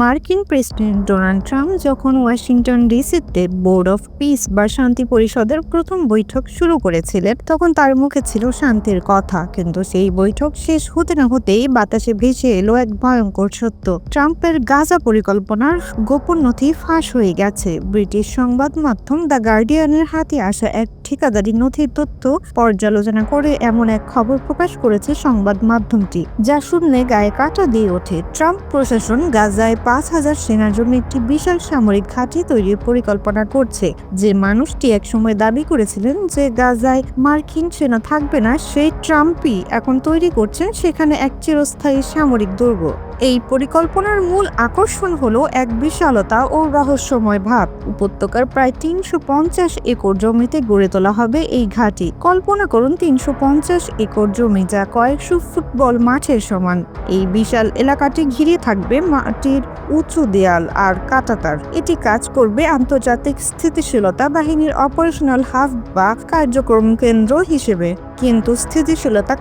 মার্কিন president Donald Trump যখন Washington ডিসিতে board of piece বা শান্তি পরিষদের প্রথম বৈঠক শুরু করেছিলেন, তখন তার মুখে ছিল শান্তির কথা। কিন্তু সেই বৈঠক শেষ হতে না হতেই বাতাসে ভেসে এলো এক ভয়ঙ্কর সত্য। ট্রাম্পের গাজা পরিকল্পনার গোপন নথি ফাঁস হয়ে গেছে। ব্রিটিশ সংবাদ মাধ্যম দ্য গার্ডিয়ানের হাতে আসা এক ঠিকাদারি নথির তথ্য পর্যালোচনা করে এমন এক খবর প্রকাশ করেছে সংবাদ মাধ্যমটি, যা শুনলে গায়ে কাঁটা দিয়ে ওঠে। ট্রাম্প প্রশাসন গাজায় 5,000 সেনার জন্য একটি বিশাল সামরিক ঘাঁটি তৈরির পরিকল্পনা করছে। যে মানুষটি একসময় দাবি করেছিলেন যে গাজায় মার্কিন সেনা থাকবে না, সেই ট্রাম্পই এখন তৈরি করছেন সেখানে এক চিরস্থায়ী সামরিক দুর্গ। এই পরিকল্পনার মূল আকর্ষণ হলো এক বিশালতা ও রহস্যময় ভাব। উপত্যকার প্রায় 350 একর জমিতে গড়ে তোলা হবে এই ঘাঁটি। কল্পনা করুন 350 একর জমি, যা কয়েকশো ফুটবল মাঠের সমান। এই বিশাল এলাকাটি ঘিরে থাকবে মাটির উঁচু দেয়াল আর কাঁটাতার। এটি কাজ করবে আন্তর্জাতিক স্থিতিশীলতা বাহিনীর অপারেশনাল হাব বা কার্যক্রম কেন্দ্র হিসেবে। কিন্তু স্থিতিশীলতা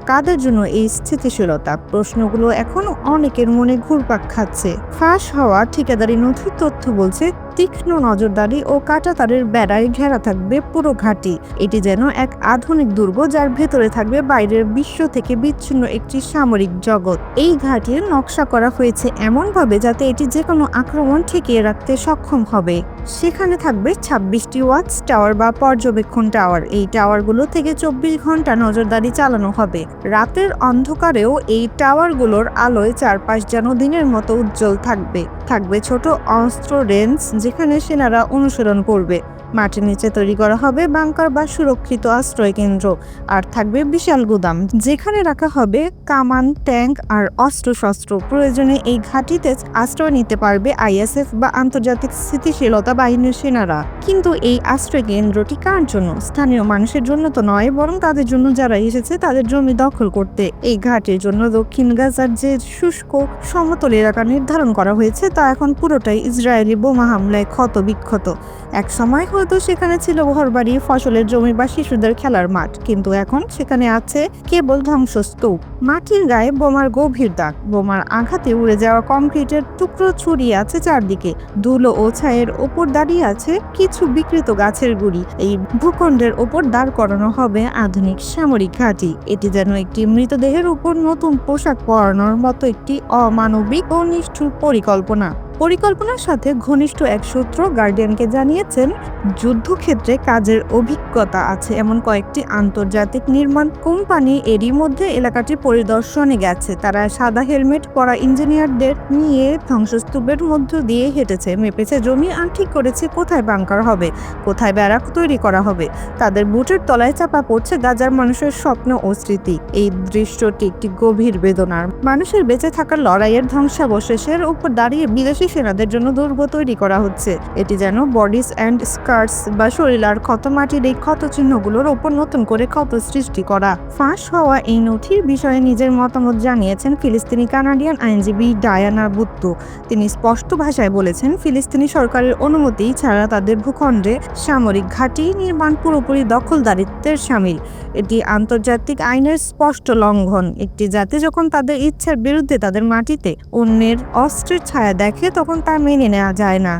কাদের জন্য এই স্থিতিশীলতা? প্রশ্নগুলো এখন অনেকের মনে ঘুরপাক খাচ্ছে। ফাঁস হওয়া ঠিকাদারি নথির তথ্য বলছে তীক্ষ্ণ নজরদারি ও কাঁটাতারের বেড়ায় ঘেরা থাকবে পুরো ঘাঁটি। এটি যেন এক আধুনিক দুর্গ, যার ভেতরে থাকবে বাইরের বিশ্ব থেকে বিচ্ছিন্ন একটি সামরিক জগৎ। এই ঘাঁটির নকশা করা হয়েছে এমনভাবে যাতে এটি যে কোনো আক্রমণ ঠেকিয়ে রাখতে সক্ষম হবে। সেখানে থাকবে 26টি ওয়াচ টাওয়ার বা পর্যবেক্ষণ টাওয়ার। এই টাওয়ারগুলো থেকে 24 ঘন্টা নজরদারি চালানো হবে। রাতের অন্ধকারেও এই টাওয়ারগুলোর আলোয় চারপাশ যেন দিনের মতো উজ্জ্বল থাকবে ছোট অস্ত্র রেঞ্জ, যেখানে সেনারা অনুসরণ করবে। মাটির নিচে তৈরি করা হবে বাংকার বা সুরক্ষিত আশ্রয় কেন্দ্র। আর থাকবে বিশাল গুদাম, যেখানে রাখা হবে কামান, ট্যাঙ্ক আর অস্ত্রশস্ত্র। প্রয়োজনে এই ঘাঁটিতে আশ্রয় নিতে পারবে আইএসএফ বা আন্তর্জাতিক স্থিতিশীলতা বাহিনীর সেনারা। কিন্তু এই আশ্রয় কেন্দ্রটি কার জন্য? স্থানীয় মানুষের জন্য তো নয়, বরং তাদের জন্য যারা এসেছে তাদের জমি দখল করতে। এই ঘাঁটির জন্য দক্ষিণ গাজার যে শুষ্ক সমতল এলাকা নির্ধারণ করা হয়েছে, তা এখন পুরোটাই ইসরায়েলি বোমা হামলায় ক্ষত বিক্ষত। এক সময় হয়তো সেখানে ছিল ঘরবাড়ি, ফসলের জমি বা শিশুদের খেলার মাঠ, কিন্তু এখন সেখানে আছে কেবল ধ্বংসস্তূপ। মাটির গায়ে বোমার গভীর দাগ, বোমার আঘাতে উড়ে যাওয়া কংক্রিটের টুকরো ছড়িয়ে আছে চারদিকে। ধুলো ও ছায়ের ওপর দাঁড়িয়ে আছে কিছু বিকৃত গাছের গুড়ি। এই ভূখণ্ডের ওপর দাঁড় করানো হবে আধুনিক সামরিক ঘাঁটি। এটি যেন একটি মৃতদেহের উপর নতুন পোশাক পরানোর মতো একটি অমানবিক ও নিষ্ঠুর পরিকল্পনার সাথে ঘনিষ্ঠ এক সূত্র গার্ডিয়ানকে জানিয়েছেন, যুদ্ধক্ষেত্রে কাজের অভিজ্ঞতা আছে এমন কয়েকটি আন্তর্জাতিক নির্মাণ কোম্পানি এরই মধ্যে এলাকাটি পরিদর্শনে গেছে। তারা সাদা হেলমেট পরা ইঞ্জিনিয়ারদের নিয়ে ধ্বংসস্তূপের মধ্য দিয়ে হেঁটেছে, মেপেছে জমি আর ঠিক করেছে কোথায় বাংকার হবে, কোথায় ব্যারাক তৈরি করা হবে। তাদের বুটের তলায় চাপা পড়ছে গাজার মানুষের স্বপ্ন ও স্মৃতি। এই দৃশ্যটি একটি গভীর বেদনার। মানুষের বেঁচে থাকার লড়াইয়ের ধ্বংসাবশেষের উপর দাঁড়িয়ে বিদেশি সেনাদের জন্য দুর্গ তৈরি করা হচ্ছে। এটি যেন বডিজ অ্যান্ড স্কার্টস বা শরীর আর ক্ষত মাটির এই ক্ষত চিহ্নগুলোর ওপর নতুন করে ক্ষত সৃষ্টি করা। ফাঁস হওয়া এই নথির বিষয়ে নিজের মতামত জানিয়েছেন ফিলিস্তিনি কানাডিয়ান আইনজীবী ডায়ানা বুত্তু। তিনি স্পষ্ট ভাষায় বলেছেন, ফিলিস্তিনি সরকারের অনুমতি ছাড়া তাদের ভূখণ্ডে সামরিক ঘাঁটি নির্মাণ পুরোপুরি দখলদারিত্বের শামিল। এটি আন্তর্জাতিক আইনের স্পষ্ট লঙ্ঘন। একটি জাতি যখন তাদের ইচ্ছার বিরুদ্ধে তাদের মাটিতে অন্যের অস্ত্রের ছায়া দেখে, তখন তা মেনে নেওয়া যায় না।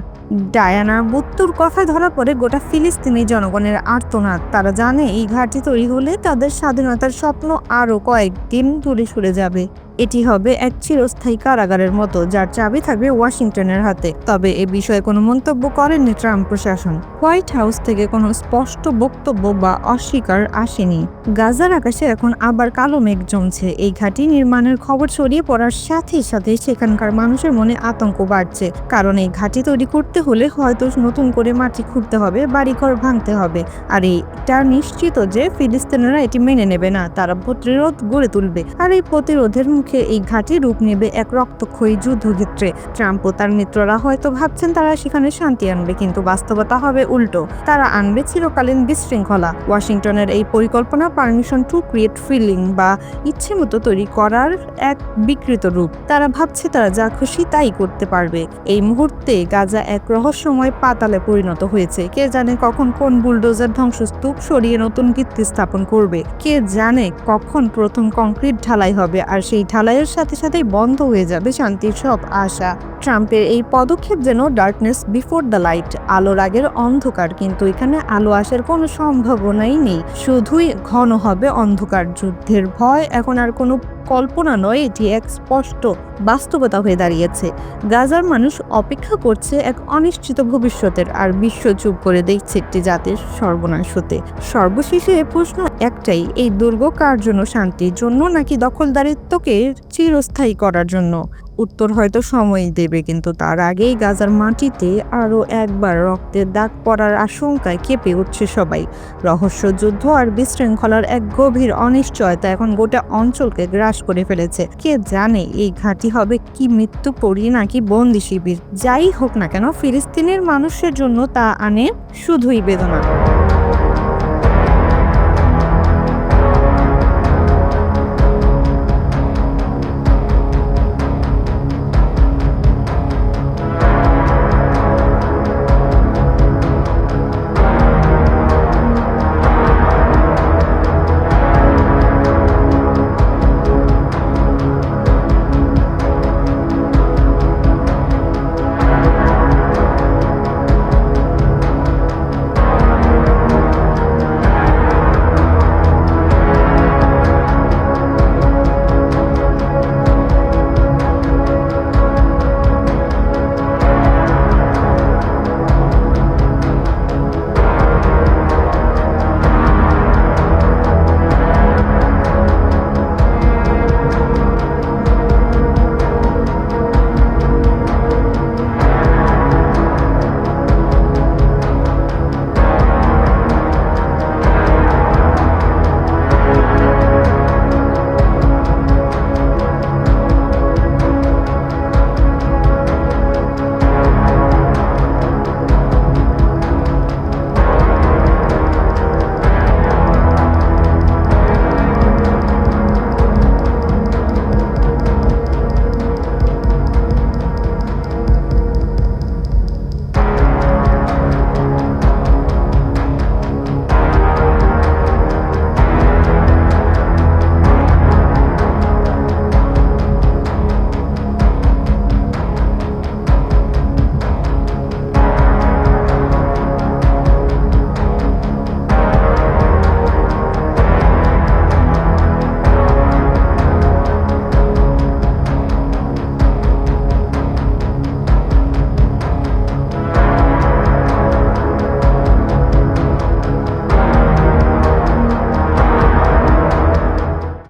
ডায়ানা বুত্তুর কথা ধরা পড়ে গোটা ফিলিস্তিনি জনগণের আর্তনাদ। তারা জানে এই ঘাঁটি তৈরি হলে তাদের স্বাধীনতার স্বপ্ন আরও কয়েকদিন দূরে সরে যাবে। এটি হবে এক চিরস্থায়ী কারাগারের মতো, যার চাবি থাকবে ওয়াশিংটনের হাতে। তবে এ বিষয়ে কোনো মন্তব্য করেননি ট্রাম্প প্রশাসন। হোয়াইট হাউস থেকে কোনো স্পষ্ট বক্তব্য বা অস্বীকার আসেনি। গাজার আকাশে এখন আবার কালো মেঘ জমছে। এই ঘাঁটি নির্মাণের খবর ছড়িয়ে পড়ার সাথে সাথে সেখানকার মানুষের মনে আতঙ্ক বাড়ছে। কারণ এই ঘাঁটি তৈরি করতে হলে হয়তো নতুন করে মাটি খুঁড়তে হবে, বাড়িঘর ভাঙতে হবে। আর এটা নিশ্চিত যে ফিলিস্তিনিরা এটি মেনে নেবে না। তারা প্রতিরোধ গড়ে তুলবে, আর এই প্রতিরোধের মুখে এই ঘাঁটি রূপ নেবে এক রক্তক্ষয়ী যুদ্ধক্ষেত্রে। ট্রাম্প ও তার মিত্ররা হয়তো ভাবছেন তারা সেখানে শান্তি আনবে, কিন্তু বাস্তবতা হবে উল্টো। তারা আনবে চিরকালীন বিশৃঙ্খলা। ওয়াশিংটনের এই পরিকল্পনা পারমিশন টু ক্রিয়েট ফিলিং বা ইচ্ছে মতো তৈরি করার এক বিকৃত রূপ। তারা ভাবছে তারা যা খুশি তাই করতে পারবে। এই মুহূর্তে গাজা এক রহস্যময় পাতালে পরিণত হয়েছে। কে জানে কখন কোন বুলডোজার ধ্বংসস্তূপ সরিয়ে নতুন ভিত্তি স্থাপন করবে। কে জানে কখন প্রথম কংক্রিট ঢালাই হবে, আর সেই ঢালাইয়ের সাথে সাথেই বন্ধ হয়ে যাবে শান্তির সব আশা। ট্রাম্পের এই পদক্ষেপ যেন ডার্কনেস বিফোর দ্য লাইট, আলোর আগের অন্ধকার, কিন্তু এখানে আলো আসার কোনো সম্ভাবনাই নেই, শুধুই ঘন হবে অন্ধকার। যুদ্ধের ভয় এখন আর কোনো কল্পনা নয়, এটি এক স্পষ্ট বাস্তবতা হয়ে দাঁড়িয়েছে। গাজার মানুষ অপেক্ষা করছে এক অনিশ্চিত ভবিষ্যতের, আর বিশ্ব চুপ করে দেখছে একটি জাতির সর্বনাশ হতে। সর্বশেষে প্রশ্ন একটাই, এই দুর্গ কার জন্য? শান্তির জন্য নাকি দখলদারিত্বকে চিরস্থায়ী করার জন্য? উত্তর হয়তো সময়ই দেবে, কিন্তু তার আগেই গাজার মাটিতে আরও একবার রক্তের দাগ পড়ার আশঙ্কায় কেঁপে উঠছে সবাই। রহস্যযুদ্ধ আর বিশৃঙ্খলার এক গভীর অনিশ্চয়তা এখন গোটা অঞ্চলকে গ্রাস করে ফেলেছে। কে জানে এই ঘাঁটি হবে কি মৃত্যুপরী নাকি বন্দি শিবির। যাই হোক না কেন, ফিলিস্তিনের মানুষের জন্য তা আনে শুধুই বেদনা।